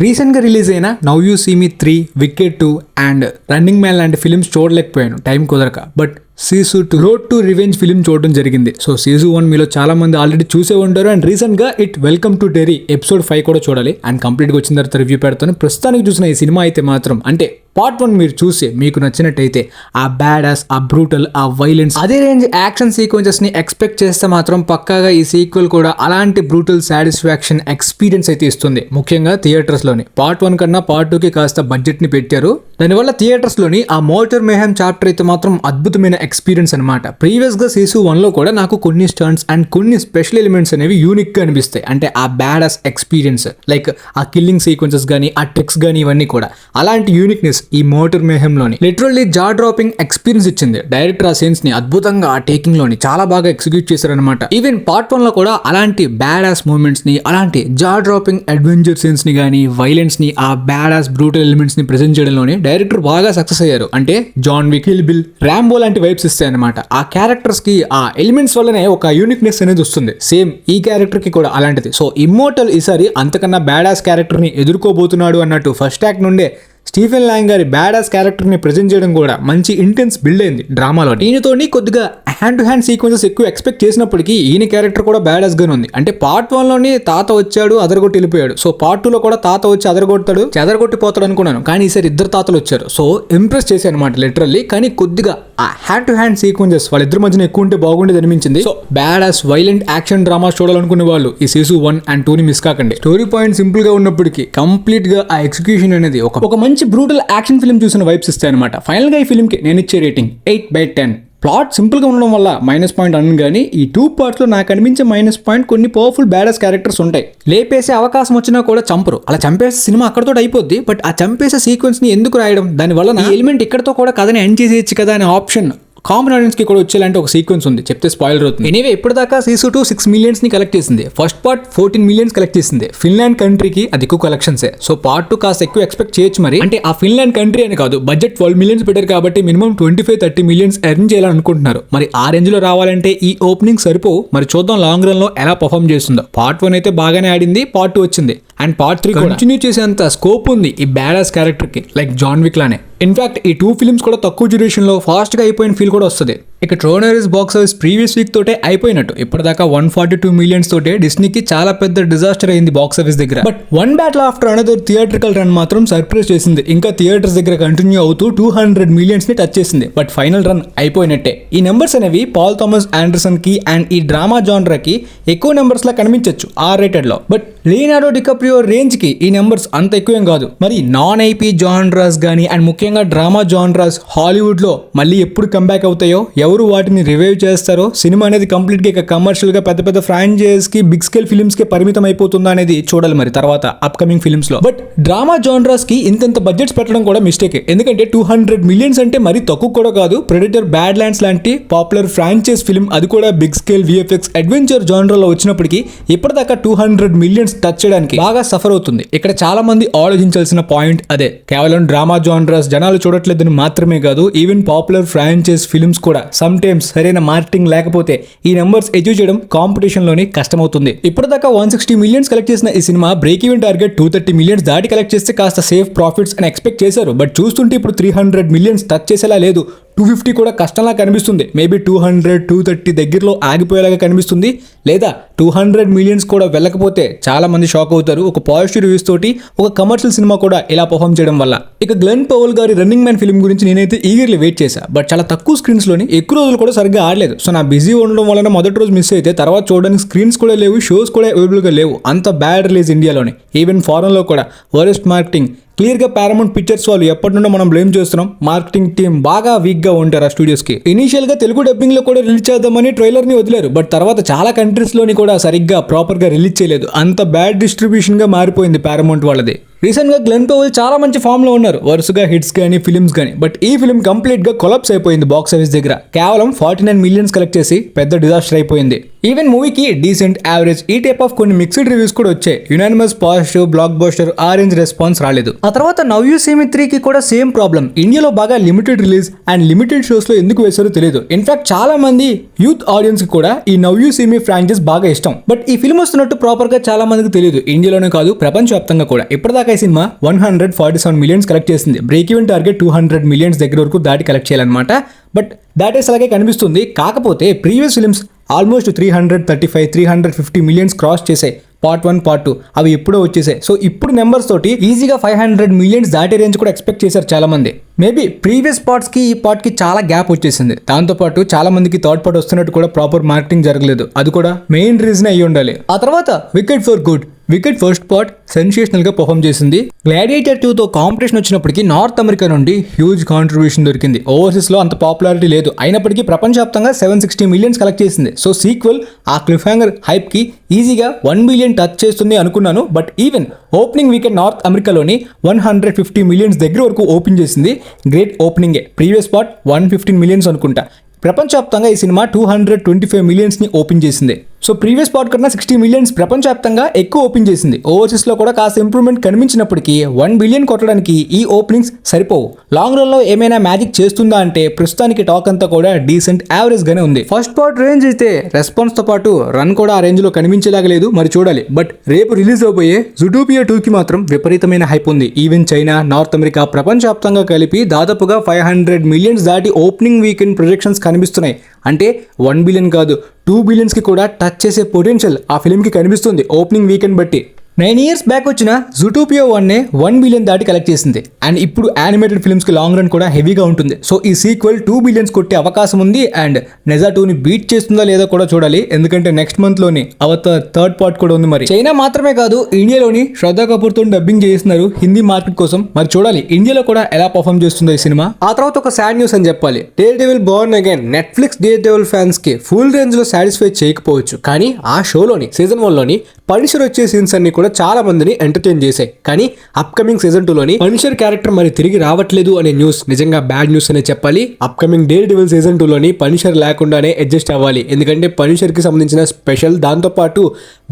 రీసెంట్గా రిలీజ్ అయిన now you see me 3, wicked 2 and running man లాంటి ఫిల్మ్స్ చూడలేకపోయాను టైం కుదరక. But season 2 road to revenge film చూడడం జరిగింది. సో సీజన్ 1 మీలో చాలా మంది ఆల్రెడీ చూసే ఉంటారు. అండ్ రీసెంట్గా ఇట్ వెల్కమ్ టు డెరీ ఎపిసోడ్ 5 కూడా చూడాలి. అండ్ కంప్లీట్గా వచ్చిన తర్వాత రివ్యూ పెడతాను. ప్రస్తుతానికి చూసిన ఈ సినిమా అయితే మాత్రం అంటే పార్ట్ 1 మీరు చూసి మీకు నచ్చినట్టయితే ఆ బ్యాడాస్, ఆ బ్రూటల్, ఆ వైలెన్స్, అదే రేంజ్ యాక్షన్ సీక్వెన్సెస్ ని ఎక్స్పెక్ట్ చేస్తే మాత్రం పక్కాగా ఈ సీక్వెల్ కూడా అలాంటి బ్రూటల్ సాటిస్ఫాక్షన్ ఎక్స్పీరియన్స్ అయితే ఇస్తుంది. ముఖ్యంగా థియేటర్స్ లోని పార్ట్ 1 కన్నా పార్ట్ 2 కి కాస్త బడ్జెట్ ని పెట్టారు. దానివల్ల థియేటర్స్ లోని ఆ మోటర్ మేహం చాప్టర్ అయితే మాత్రం అద్భుతమైన ఎక్స్పీరియన్స్ అనమాట. ప్రీవియస్ గా సీజన్ 1 లో కూడా నాకు కొన్ని స్టంట్స్ అండ్ కొన్ని స్పెషల్ ఎలిమెంట్స్ అనేవి యూనిక్ గా అనిపిస్తాయి. అంటే ఆ బ్యాడాస్ ఎక్స్పీరియన్స్, లైక్ ఆ కిల్లింగ్ సీక్వెన్సెస్ గానీ, ఆ ట్రిక్స్ గానీ, ఇవన్నీ కూడా అలాంటి యూనిక్నెస్ ఈ మోటర్ మేహం లోని లిటరల్లీ జా డ్రాపింగ్ ఎక్స్పీరియన్స్ ఇచ్చింది. డైరెక్టర్ ఆ సీన్స్ ని అద్భుతంగా ఆ టేకింగ్ లోని చాలా బాగా ఎగ్జిక్యూట్ చేశారనమాట. ఈవెన్ పార్ట్ 1 లో కూడా అలాంటి బ్యాడాస్ మూమెంట్స్ ని, అలాంటి జా డ్రాపింగ్ అడ్వెంచర్ సీన్స్ ని గానీ, వైలెన్స్ ని, ఆ బ్యాడాస్ బ్రూటల్ ఎలిమెంట్స్ ని ప్రెజెంట్ చేయడంలోనే డైరెక్టర్ బాగా సక్సెస్ అయ్యారు. అంటే John Wick, Kill Bill, Rambo లాంటి వైబ్స్ ఇస్తాయి అనమాట. ఆ క్యారెక్టర్స్ కి ఆ ఎలిమెంట్స్ వల్లనే ఒక యూనిక్నెస్ అనేది వస్తుంది. సేమ్ ఈ క్యారెక్టర్ కి కూడా అలాంటిది. సో ఇమ్మోర్టల్ ఈసారి అంతకన్నా బ్యాడాస్ క్యారెక్టర్ ని ఎదుర్కోబోతున్నాడు అన్నట్టు ఫస్ట్ యాక్ట్ నుండే స్టీఫెన్ లాంగ్ గారి బ్యాడాస్ క్యారెక్టర్ ని ప్రెజెంట్ చేయడం కూడా మంచి ఇంటెన్స్ బిల్డ్ అయింది డ్రామాలో. ఈయనతోని కొద్దిగా హ్యాండ్ టు హ్యాండ్ సీక్వెన్సెస్ ఎక్కువ ఎక్స్పెక్ట్ చేసినప్పటికీ ఈయన క్యారెక్టర్ కూడా బ్యాడాస్ గానే ఉంది. అంటే పార్ట్ 1 లోని తాత వచ్చాడు, అదరగొట్టి వెళ్ళిపోయాడు. సో పార్ట్ 2 లో కూడా తాత వచ్చి అదరగొట్టాడు, చెదరగొట్టిపోతాడు అనుకున్నాను. కానీ ఈసారి ఇద్దరు తాతలు వచ్చారు. సో ఇంప్రెస్ చేశాను అనమాట లిటరల్లీ. కానీ కొద్దిగా ఆ హ్యాండ్ టు హ్యాండ్ సీక్వెన్సెస్ వాళ్ళిద్దరి మధ్యన ఎక్కువ ఉంటే బాగుండేది అనిపించింది. So badass violent action dramas చూడాలనుకునే వాళ్ళు ఈ సీజన్ 1 and 2 ని మిస్ కాకండి. స్టోరీ పాయింట్ సింపుల్ గా ఉన్నప్పటికీ కంప్లీట్ గా ఆ ఎగ్జిక్యూషన్ అనేది ఒక మంచి బ్రూటల్ యాక్షన్ ఫిల్మ్ చూసిన వైబ్స్ ఇస్తాయి అనమాట. ఫైనల్ గా ఈ ఫిల్మ్ కి నేను ఇచ్చే రేటింగ్ 8/10. ప్లాట్ సింపుల్ గా ఉండడం వల్ల -పాయింట్ అను, కానీ ఈ 2 పార్ట్స్ లో నాకు అనిపించే -పాయింట్ కొన్ని పవర్ఫుల్ బ్యాడాస్ క్యారెక్టర్స్ ఉంటాయి. లేపేసే అవకాశం వచ్చినా కూడా చంపరు. అలా చంపేసే సినిమా అక్కడతో అయిపోద్ది. బట్ ఆ చంపేసే సీక్వెన్స్ ని ఎందుకు రాయడం, దానివల్ల ఈ ఎలిమెంట్ ఇక్కడతో కూడా కథని ఎండ్ చేసేయచ్చు కదా అనే ఆప్షన్ కామన్ ఆడియన్స్ కి కూడా వచ్చేలాంటి ఒక సీక్వెన్స్ ఉంది. చెప్తే స్పాయిలర్ అవుతుంది. ఎనీవే ఇప్పటిదాకా సీజన్ 2 6 మిలియన్స్ ని కలెక్ట్ చేసింది. ఫస్ట్ పార్ట్ 14 మిలియన్స్ కలెక్ట్ చేసింది. ఫిన్లాండ్ కంట్రీకి అది ఎక్కువ కలెక్షన్సే. సో పార్ట్ 2 కాస్త ఎక్కువ ఎక్స్పెక్ట్ చేయొచ్చు. మరి అంటే ఆ ఫిన్లాండ్ కంట్రీ అని కాదు, బడ్జెట్ 12 మిలియన్స్ పెట్టారు కాబట్టి మినిమం 25-30 మిలియన్స్ ఎర్న్ చేయాలనుకుంటున్నారు. మరి ఆ రేంజ్ లో రావాలంటే ఈ ఓపెనింగ్ సరిపోవు. మరి చూద్దాం లాంగ్ రన్ లో ఎలా పర్ఫామ్ చేస్తుందో. పార్ట్ 1 అయితే బాగానే ఆడింది, పార్ట్ 2 వచ్చింది. అండ్ పార్ట్ 3 కంటిన్యూ చేసేంత స్కోప్ ఉంది ఈ బ్యాడాస్ క్యారెక్టర్ కి, లైక్ జాన్ విక్ లానే. ఇన్ఫాక్ట్ ఈ 2 ఫిల్మ్స్ కూడా తక్కువ డ్యూరేషన్ లో ఫాస్ట్ గా అయిపోయిన ఫీల్ కూడా వస్తుంది. ఇక ట్రోనరీస్ బాక్స్ ఆఫీస్ ప్రీవియస్ వీక్ తోటే అయిపోయినట్టు. ఇప్పటిదాకా 142 మిలియన్స్ తోటే డిస్నీకి చాలా పెద్ద డిజాస్టర్ అయింది బాక్స్ ఆఫీస్ దగ్గర. But one battle after another theatrical run మాత్రం సర్ప్రైజ్ చేసింది. ఇంకా థియేటర్స్ దగ్గర కంటిన్యూ అవుతూ 200 మిలియన్స్ ని టచ్ చేసింది. బట్ ఫైనల్ రన్ అయిపోయినట్టే. ఈ నెంబర్స్ అనేవి పాల్ థామస్ ఆండర్సన్ కి అండ్ ఈ డ్రామా జానర్ కి ఎక్కువ నెంబర్స్ లా కనిపించవచ్చు R రేటెడ్ లో. బట్ లియోనార్డో డికాప్రియో రేంజ్ కి ఈ నెంబర్స్ అంత ఎక్కువేం కాదు. మరి నాన్ ఐపీ జానరాస్ గానీ అండ్ ముఖ్యంగా డ్రామా జానరాస్ హాలీవుడ్ లో మళ్ళీ ఎప్పుడు కంబ్యాక్ అవుతాయో, ఎవరు వాటిని రివైవ్ చేస్తారో, సినిమా అనేది కంప్లీట్ గా కమర్షియల్ గా పెద్ద పెద్ద ఫ్రాంచైజ్ కి బిగ్ స్కేల్ ఫిల్మ్స్ కి పరిమితం అయిపోతుందా అనేది చూడాలి మరి తర్వాత అప్కమింగ్ ఫిల్మ్స్ లో. బట్ డ్రామా జానరాస్ కి ఇంత బడ్జెట్స్ పెట్టడం కూడా మిస్టేక్. ఎందుకంటే 200 మిలియన్స్ అంటే మరి తక్కువ కూడా కాదు. ప్రెడిటర్, బ్యాడ్ ల్యాండ్స్ లాంటి పాపులర్ ఫ్రాంచైజ్ ఫిల్మ్, అది కూడా big scale VFX adventure genre లో వచ్చినప్పటికీ ఇప్పటిదాకా 200 మిలియన్స్ టచ్ చేయడానికి బాగా సఫర్ అవుతుంది. ఇక్కడ చాలా మంది ఆలోచించాల్సిన పాయింట్ అదే. కేవలం డ్రామా జానరాస్ జనాలు చూడట్లేదని మాత్రమే కాదు, ఈవెన్ పాపులర్ ఫ్రాంచైజ్ ఫిల్మ్స్ కూడా సమ్ టైమ్స్ సరైన మార్కెటింగ్ లేకపోతే ఈ నెంబర్స్ అచీవ్ చేయడం కాంపిటీషన్ లోని కష్టమవుతుంది. ఇప్పటిదాకా 160 మిలియన్స్ కలెక్ట్ చేసిన ఈ cinema break even target 230 millions దాటి కలెక్ట్ చేస్తే కాస్త సేఫ్ ప్రాఫిట్స్ అని ఎక్స్పెక్ట్ చేశారు. బట్ చూస్తుంటే ఇప్పుడు 300 మిలియన్స్ టచ్ చేసేలా లేదు. 250 కూడా కష్టంలా కనిపిస్తుంది. మేబీ 200-230 దగ్గరలో ఆగిపోయేలాగా కనిపిస్తుంది. లేదా 200 మిలియన్స్ కూడా వెళ్ళకపోతే చాలా మంది షాక్ అవుతారు. ఒక పాజిటివ్ రివ్యూస్ తోటి ఒక కమర్షియల్ సినిమా కూడా ఇలా పర్ఫామ్ చేయడం వల్ల. ఇక గ్లెన్ పవల్ గారి రన్నింగ్ మ్యాన్ ఫిల్మ్ గురించి నేనైతే ఈగర్లీ వెయిట్ చేశా. బట్ చాలా తక్కువ స్క్రీన్స్ లోని ఎక్కువ రోజులు కూడా సరిగ్గా ఆడలేదు. సో నా బిజీ ఉండడం వలన మొదటి రోజు మిస్ అయితే తర్వాత చూడడానికి స్క్రీన్స్ కూడా లేవు, షోస్ కూడా అవైలబుల్ గా లేవు. అంత బ్యాడ్ రిలీజ్ ఇండియాలోని. ఈవెన్ ఫారెన్ లో కూడా వరస్ట్ మార్కెటింగ్. క్లియర్ గా పారామౌంట్ పిక్చర్స్ వాళ్ళు ఎప్పటి నుండో మనం బ్లేమ్ చేస్తున్నాం. మార్కెటింగ్ టీమ్ బాగా వీక్ గా ఉంటారు ఆ స్టూడియోస్ కి. ఇనిషియల్ గా తెలుగు డబ్బింగ్ లో కూడా రిలీజ్ చేద్దామని ట్రైలర్ ని వదిలేరు. బట్ తర్వాత చాలా కంట్రీస్ లోని కూడా సరిగ్గా ప్రాపర్ గా రిలీజ్ చేయలేదు. అంత బ్యాడ్ డిస్ట్రిబ్యూషన్ గా మారిపోయింది పారామౌంట్ వాళ్ళది. రీసెంట్ గా గ్లెన్ పవెల్ చాలా మంచి ఫామ్ లో ఉన్నారు, వరుసగా హిట్స్ గానీ ఫిల్మ్స్ గానీ. బట్ ఈ ఫిల్మ్ కంప్లీట్ గా కొలాప్స్ అయిపోయింది బాక్స్ ఆఫీస్ దగ్గర. కేవలం 49 మిలియన్స్ కలెక్ట్ చేసి పెద్ద డిజాస్టర్ అయిపోయింది. ఈవెన్ మూవీకి డీసెంట్, యావరేజ్ ఈ టైప్ ఆఫ్ కొన్ని మిక్స్డ్ రివ్యూస్ కూడా వచ్చాయి. Unanimous positive, block buster, orange response రాలేదు. ఆ తర్వాత నౌ యూ సీ మీ 3 కి కూడా సేమ్ ప్రాబ్లం. ఇండియాలో బాగా limited release and limited shows లో ఎందుకు వేశారో తెలియదు. ఇన్ఫాక్ట్ చాలా మంది యూత్ ఆడియన్స్ కి కూడా ఈ now you see me franchise బాగా ఇష్టం. బట్ ఈ ఫిల్మ్ వస్తున్నట్టు ప్రాపర్ గా చాలా మందికి తెలియదు, ఇండియాలోనే కాదు ప్రపంచవ్యాప్తంగా కూడా. ఇప్పటిదాకా ఈ సినిమా 147 మిలియన్స్ కలెక్ట్ చేసింది. బ్రేక్ ఈవెన్ టార్గెట్ 200 మిలియన్స్ దగ్గర వరకు దాటి కలెక్ట్ చేయాలన్నమాట. బట్ దాట్ ఈస్ అలాగే కనిపిస్తుంది. కాకపోతే previous films almost 335, 350 millions cross చేసాయి. పార్ట్ 1, పార్ట్ 2 అవి ఎప్పుడో వచ్చేసాయి. సో ఇప్పుడు నెంబర్స్ తోటి ఈజీగా 500 మిలియన్స్ దాటే రేంజ్ కూడా ఎక్స్పెక్ట్ చేశారు చాలా మంది. మేబీ ప్రీవియస్ పార్ట్స్ కి ఈ పార్ట్ కి చాలా గ్యాప్ వచ్చేసింది. దాంతోపాటు చాలా మందికి థర్డ్ పార్ట్ వస్తున్నట్టు కూడా ప్రాపర్ మార్కెటింగ్ జరగలేదు. అది కూడా మెయిన్ రీజన్ అయ్యి ఉండాలి. ఆ తర్వాత wicket for good. Wicket first part sensational గా పర్ఫామ్ చేసింది. గ్లాడియేటర్ 2 తో కాంపిటీషన్ వచ్చినప్పటికీ నార్త్ అమెరికా నుండి హ్యూజ్ కాంట్రిబ్యూషన్ దొరికింది. ఓవర్సీస్ లో అంత పాపులారిటీ లేదు, అయినప్పటికీ ప్రపంచవ్యాప్తంగా 760 మిలియన్స్ కలెక్ట్ చేసింది. సో సీక్వెల్ ఆ క్లిఫ్ హ్యాంగర్ హైప్ కి ఈజీగా 1 బిలియన్ టచ్ చేస్తుంది అనుకున్నాను. But even opening weekend north అమెరికాలోని 150 మిలియన్స్ దగ్గర వరకు ఓపెన్ చేసింది. గ్రేట్ ఓపెనింగే. ప్రీవియస్ పార్ట్ 115 మిలియన్స్ అనుకుంటా. ప్రపంచవ్యాప్తంగా ఈ సినిమా 225 మిలియన్స్ ని ఓపెన్ చేసింది. సో ప్రీవియస్ పార్ట్ కన్నా 60 మిలియన్స్ ప్రపంచవ్యాప్తంగా ఎక్కువ ఓపెన్ చేసింది. ఓవర్సీస్ లో కూడా కాస్త ఇంప్రూవ్మెంట్ కనిపించినప్పటికీ 1 బిలియన్ కొట్టడానికి ఈ ఓపెనింగ్స్ సరిపోవు. లాంగ్ రన్ లో ఏమైనా మ్యాజిక్ చేస్తుందా అంటే ప్రస్తుతానికి టాక్ అంతా కూడా డీసెంట్ యావరేజ్ గానే ఉంది. ఫస్ట్ పార్ట్ రేంజ్ అయితే రెస్పాన్స్ తో పాటు రన్ కూడా ఆ రేంజ్ లో కనిపించేలాగా లేదు, మరి చూడాలి. బట్ రేపు రిలీజ్ అవబోయే జూటోపియా 2 కి మాత్రం విపరీతమైన హైప్ ఉంది. ఈవెన్ చైనా, నార్త్ అమెరికా ప్రపంచవ్యాప్తంగా కలిపి దాదాపుగా 500 మిలియన్స్ దాటి ఓపెనింగ్ వీకెండ్ ప్రొజెక్షన్స్ కనిపిస్తున్నాయి. అంటే 1 బిలియన్ కాదు, 2 బిలియన్స్ కి కూడా టచ్ చేసే పొటెన్షియల్ ఆ ఫిల్మ్ కి కనిపిస్తుంది ఓపెనింగ్ వీకెండ్ బట్టి. 9 ఇయర్స్ బ్యాక్ వచ్చిన జూటోపియా 1 బిలియన్ దాటి కలెక్ట్ చేసింది. అండ్ ఇప్పుడు యానిమేటెడ్ ఫిల్మ్స్ కి లాంగ్ రన్ కూడా హెవీగా ఉంటుంది. సో ఈ సీక్వెల్ 2 బిలియన్స్ కొట్టే అవకాశం ఉంది. అండ్ నెజా 2 ని బీట్ చేస్తుందా లేదా కూడా చూడాలి. ఎందుకంటే నెక్స్ట్ మంత్ లోని అవతార్ థర్డ్ పార్ట్ కూడా ఉంది. మరి చైనా మాత్రమే కాదు, ఇండియాలోని శ్రద్ధా కపూర్ తో డబ్బింగ్ చేస్తున్నారు హిందీ మార్కెట్ కోసం. మరి చూడాలి ఇండియాలో కూడా ఎలా పర్ఫామ్ చేస్తుందో ఈ సినిమా. ఆ తర్వాత ఒక సాడ్ న్యూస్ అని చెప్పాలి. Dare devil Born again Netflix dare devil fans కి ఫుల్ రేంజ్ లో సాటిస్ఫై చేయకపోవచ్చు, కానీ ఆ షోలోని సీజన్ 1 లోని పనిషర్ వచ్చే సీన్స్ అన్ని కూడా చాలా మందిని ఎంటర్టైన్ చేశాయి. కానీ అప్కమింగ్ సీజన్ 2 లోని పనిషర్ క్యారెక్టర్ మరి తిరిగి రావట్లేదు అనే న్యూస్ నిజంగా బ్యాడ్ న్యూస్ అనే చెప్పాలి. అప్కమింగ్ డేర్ డెవిల్ సీజన్ 2 లోని పనిషర్ లేకుండానే అడ్జస్ట్ అవ్వాలి. ఎందుకంటే పనిషర్ కి సంబంధించిన స్పెషల్, దాంతో పాటు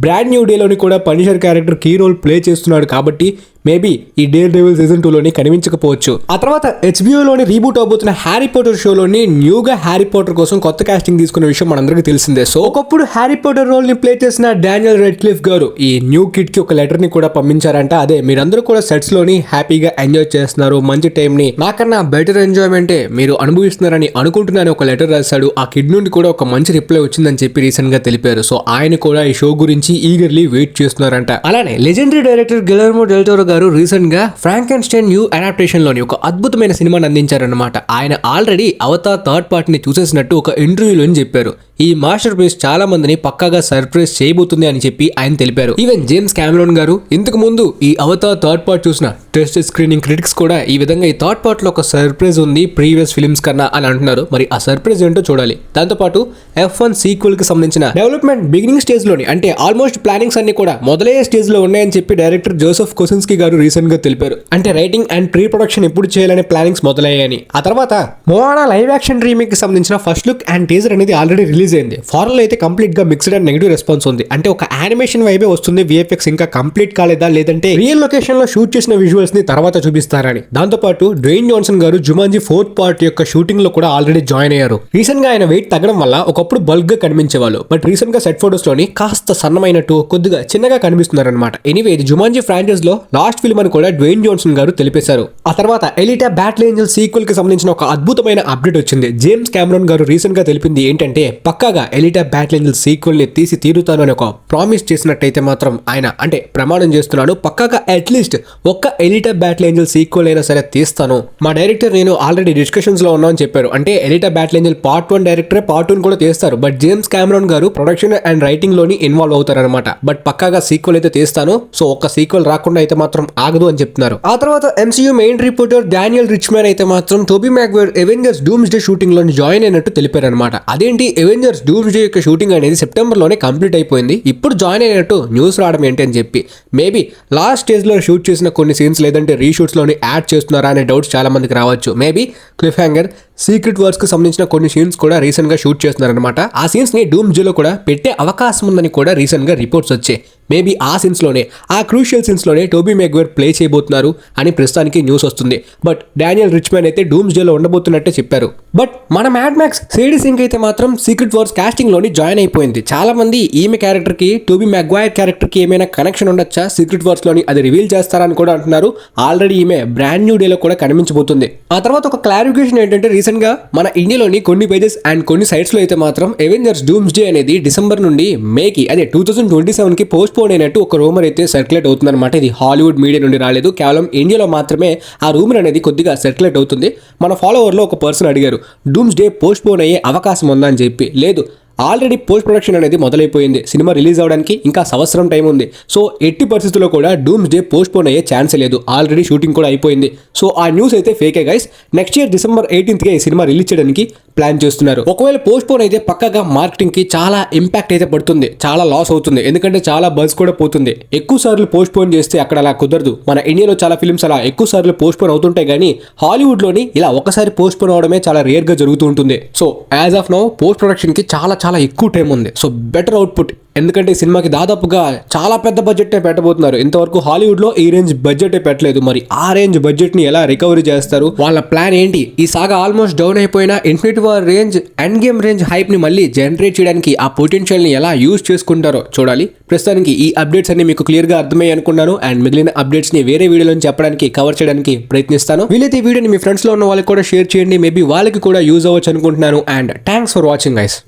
బ్రాండ్ న్యూ డే లోని కూడా Punisher character key role play చేస్తున్నాడు. కాబట్టి మేబీ ఈ డేర్ డెవిల్ సీజన్ 2 లోని కనిపించకపోవచ్చు. ఆ తర్వాత HBO లోని రీబూట్ అవబోతున్న హ్యారీ పాటర్ షోలోని న్యూగా హ్యారీ పాటర్ కోసం కొత్త కాస్టింగ్ తీసుకున్న విషయం మనందరికీ తెలిసిందే. సో ఒకప్పుడు హ్యారీ పాటర్ రోల్ ని ప్లే చేసిన డానియల్ రెడ్క్లిఫ్ గారు ఈ న్యూ కిడ్ కి ఒక లెటర్ ని కూడా పంపించారంట. అదే మీరందరూ కూడా సెట్స్ లోని హ్యాపీగా ఎంజాయ్ చేస్తున్నారు, మంచి టైం ని నాకన్నా బెటర్ ఎంజాయ్మెంటే మీరు అనుభవిస్తున్నారని అనుకుంటున్నాను ఒక లెటర్ రాశాడు. ఆ కిడ్ నుండి కూడా ఒక మంచి రిప్లై వచ్చిందని చెప్పి రీసెంట్ గా తెలిపారు. సో ఆయన కూడా ఈ షో గురించి ఈగర్లీ వెయిట్ చేస్తున్నారంట. అలానే లెజెండరీ డైరెక్టర్ గిలెర్మో డెల్ టోరో గారు రీసెంట్ గా ఫ్రాంకెన్స్టైన్ న్యూ అడాప్టేషన్ లోని ఒక అద్భుతమైన సినిమాని అందించారన్నమాట. ఆయన ఆల్రెడీ అవతార్ థర్డ్ పార్ట్ ని చూసేసినట్టు ఒక ఇంటర్వ్యూలో చెప్పారు. ఈ మాస్టర్ పీస్ చాలా మందిని పక్కాగా సర్ప్రైజ్ చేయబోతుంది అని చెప్పి ఆయన తెలిపారు. ఈవెన్ జేమ్స్ కెమెరాన్ గారు ఇంతకు ముందు ఈ అవతార్ థర్డ్ పార్ట్ చూసిన టెస్ట్ స్క్రీనింగ్ క్రిటిక్స్ కూడా ఈ విధంగా ఈ థర్డ్ పార్ట్ లో ఒక సర్ప్రైజ్ ఉంది ప్రీవియస్ ఫిల్మ్స్ కన్నా అని అంటున్నారు. మరి ఆ సర్ప్రైజ్ ఏంటో చూడాలి. దాంతోపాటు F1 సీక్వెల్ కి సంబంధించిన డెవలప్మెంట్ బిగినింగ్ స్టేజ్ లోని, అంటే ఆల్మోస్ట్ ప్లానింగ్స్ అన్ని కూడా మొదలయ్యే స్టేజ్ లో ఉన్నాయని చెప్పి డైరెక్టర్ జోసెఫ్ కొసిన్స్కీ గారు రీసెంట్ గా తెలిపారు. అంటే రైటింగ్ అండ్ ప్రీ ప్రొడక్షన్ ఎప్పుడు చేయాలనే ప్లానింగ్స్ మొదలయ్యాయని. ఆ తర్వాత మోవానా లైవ్ యాక్షన్ రీమేక్ కి సంబంధించిన ఫస్ట్ లుక్ అండ్ టీజర్ అనేది ఆల్రెడీ రిలీజ్ అయింది. ఫారెన్ లో అయితే కంప్లీట్ గా మిక్స్డ్ అండ్ నెగిటివ్ రెస్పాన్స్ ఉంది. అంటే ఒక యానిమేషన్ వైబే వస్తుంది, VFX ఇంకా కంప్లీట్ కాలేదా లేదంటే రియల్ లొకేషన్ లో షూట్ చేసిన విజువల్స్ ని తర్వాత చూపిస్తారని. దాంతోపాటు డ్వేన్ జాన్సన్ గారు జుమాంజీ 4th పార్ట్ యొక్క షూటింగ్ లో కూడా ఆల్రెడీ జాయిన్ అయ్యారు. రీసెంట్ గా ఆయన వెయిట్ తగ్గడం వల్ల ఒకప్పుడు బల్క్ గా కనిపించేవాళ్ళు, బట్ రీసెంట్ గా సెట్ ఫోటోస్ లోని కాస్త సన్నమైనట్టు కొద్దిగా చిన్నగా కనిపిస్తున్నారన్నమాట. ఎనీవే ఇది జుమాంజీ ఫ్రాంచైజ్ లో లాస్ట్ ఫిల్మ్ అని కూడా డ్వేన్ జాన్సన్ గారు తెలిపేశారు. ఆ తర్వాత ఎలిటా బ్యాటిల్ ఏంజల్ సీక్వెల్ కి సంబంధించిన ఒక అద్భుతమైన అప్డేట్ వచ్చింది. జేమ్స్ కెమెరాన్ గారు రీసెంట్ గా తెలిపింది ఏంటంటే పక్కాగా ఎలిటా బ్యాటిల్ ఏంజల్ సీక్వెల్ ని తీసి తీరుతాను అని ఒక ప్రామిస్ చేసినట్టయితే మాత్రం ఆయన అంటే ప్రమాణం చేస్తున్నాను, పక్కాగా అట్లీస్ట్ ఒక్క ఎలిటా బ్యాటిల్ ఏంజల్ సీక్వెల్ అయినా సరే తీస్తాను. మా డైరెక్టర్ నేను ఆల్రెడీ డిస్కషన్స్ లో ఉన్నా అని చెప్పారు. అంటే ఎలిటా బ్యాటిల్ ఏంజల్ పార్ట్ 1 డైరెక్టరే పార్ట్ 2 కూడా తీస్తారు, బట్ జేమ్స్ కెమెరాన్ గారు ప్రొడక్షన్ అండ్ రైటింగ్ లోని ఇన్వాల్వ్ అవుతారు. చెప్పారనమాట. బట్ పక్కాగా సీక్వెల్ అయితే తీస్తాను, సో ఒక్క సీక్వెల్ రాకుండా అయితే మాత్రం ఆగదు అని చెప్తున్నారు. ఆ తర్వాత MCU మెయిన్ రిపోర్టర్ డానియల్ రిచ్మ్యాన్ అయితే మాత్రం టోబీ మ్యాగ్వైర్ ఎవెంజర్స్ డూమ్స్డే షూటింగ్ లో జాయిన్ అయినట్టు తెలిపారనమాట. అదేంటి ఎవెంజర్స్ డూమ్స్డే యొక్క షూటింగ్ అనేది సెప్టెంబర్ లోనే కంప్లీట్ అయిపోయింది, ఇప్పుడు జాయిన్ అయినట్టు న్యూస్ రావడం ఏంటి అని చెప్పి మేబీ లాస్ట్ స్టేజ్ లో షూట్ చేసిన కొన్ని సీన్స్ లేదంటే రీషూట్స్ లోని యాడ్ చేస్తున్నారా అనే డౌట్స్ చాలా మందికి రావచ్చు. Maybe cliff hanger secret words కి సంబంధించిన కొన్ని సీన్స్ కూడా రీసెంట్ గా షూట్ చేస్తున్నారనమాట. ఆ సీన్స్ ని డూమ్స్డే లో కూడా పెట్టే అవకాశం ఉందని కూడా రీసెంట్ గా రిపోర్ట్స్ వచ్చాయి. మేబీ ఆ సీన్స్ లోనే, ఆ క్రూషియల్ సీన్స్ లోనే టోబీ మ్యాగ్వైర్ ప్లే చేయబోతున్నారు అని ప్రస్తుతానికి న్యూస్ వస్తుంది. బట్ డానియల్ రిచ్మ్యాన్ అయితే డూమ్స్డే లో ఉండబోతున్నట్టే చెప్పారు. బట్ మన మ్యాడ్ మ్యాక్స్ సేడీ సింగ్ అయితే మాత్రం సీక్రెట్ వార్స్ కాస్టింగ్ లోని జాయిన్ అయిపోయింది. చాలా మంది ఈమె క్యారెక్టర్ కి టోబీ మ్యాగ్వైర్ క్యారెక్టర్ కి ఏమైనా కనెక్షన్ ఉండొచ్చా సీక్రెట్ వార్స్ లోని, అది రివీల్ చేస్తారని కూడా అంటున్నారు. ఆల్రెడీ ఈమె బ్రాండ్ న్యూ డే లో కూడా కనిపించబోతుంది. ఆ తర్వాత ఒక క్లారిఫికేషన్ ఏంటంటే రీసెంట్ గా మన ఇండియాలోని కొన్ని పేజెస్ అండ్ కొన్ని సైట్స్ లో అయితే మాత్రం ఎవెంజర్స్ డూమ్స్డే అనేది డిసెంబర్ నుండి మేకి, అదే 2027 కి పోస్ట్ పోన్ అయినట్టు ఒక రూమర్ అయితే సర్క్యులేట్ అవుతుందన్నమాట. ఇది హాలీవుడ్ మీడియా నుండి రాలేదు, కేవలం ఇండియాలో మాత్రమే ఆ రూమర్ అనేది కొద్దిగా సర్క్యులేట్ అవుతుంది. మన ఫాలోవర్ లో ఒక పర్సన్ అడిగారు డూమ్స్డే పోస్ట్ పోన్ అయ్యే అవకాశం ఉందా అని చెప్పి. లేదు, ఆల్రెడీ పోస్ట్ ప్రొడక్షన్ అనేది మొదలైపోయింది. సినిమా రిలీజ్ అవడానికి ఇంకా సంవత్సరం టైం ఉంది. సో ఎట్టి పరిస్థితుల్లో కూడా డూమ్స్డే పోస్ట్ పోన్ అయ్యే ఛాన్సే లేదు. ఆల్రెడీ షూటింగ్ కూడా అయిపోయింది. సో ఆ న్యూస్ అయితే ఫేకే guys. Next year December 18th ఈ సినిమా రిలీజ్ చేయడానికి ప్లాన్ చేస్తున్నారు. ఒకవేళ పోస్ట్ పోన్ అయితే పక్కగా మార్కెటింగ్ కి చాలా ఇంపాక్ట్ అయితే పడుతుంది, చాలా లాస్ అవుతుంది. ఎందుకంటే చాలా బజ్ కూడా పోతుంది. ఎక్కువ సార్లు పోస్ట్ పోన్ చేస్తే అక్కడ అలా కుదరదు. మన ఇండియాలో చాలా ఫిల్మ్స్ అలా ఎక్కువ సార్లు పోస్ట్ పోన్ అవుతుంటాయి, కానీ హాలీవుడ్ లోని ఇలా ఒకసారి పోస్ట్ పోన్ అవడమే చాలా రేర్ గా జరుగుతూ ఉంటుంది. So as of now post production కి చాలా ఎక్కువ టైం ఉంది. సో బెటర్ అవుట్పుట్, ఎందుకంటే ఈ సినిమాకి దాదాపుగా చాలా పెద్ద బడ్జెట్ పెట్టబోతున్నారు. ఇంతవరకు హాలీవుడ్ లో ఈ రేంజ్ బడ్జెట్ పెట్టలేదు. మరి ఆ రేంజ్ బడ్జెట్ ని ఎలా రికవరీ చేస్తారు, వాళ్ళ ప్లాన్ ఏంటి? ఈ సాగా ఆల్మోస్ట్ డౌన్ అయిపోయిన infinity war range, end game range hype ని మళ్ళీ జనరేట్ చేయడానికి ఆ పొటెన్షియల్ ని ఎలా యూజ్ చేసుకుంటారో చూడాలి. ప్రస్తుతానికి ఈ అప్డేట్స్ అన్ని మీకు క్లియర్ గా అర్థమయ్యాయి అనుకున్నాను. అండ్ మిగిలిన అప్డేట్స్ ని వేరే వీడియోలో చెప్పడానికి కవర్ చేయడానికి ప్రయత్నిస్తాను. వీలైతే ఈ వీడియోని మీ ఫ్రెండ్స్ లో ఉన్న వాళ్ళకి కూడా షేర్ చేయండి. మేబీ వాళ్ళకి కూడా యూజ్ అవ్వచ్చు అనుకుంటున్నాను. And thanks for watching guys.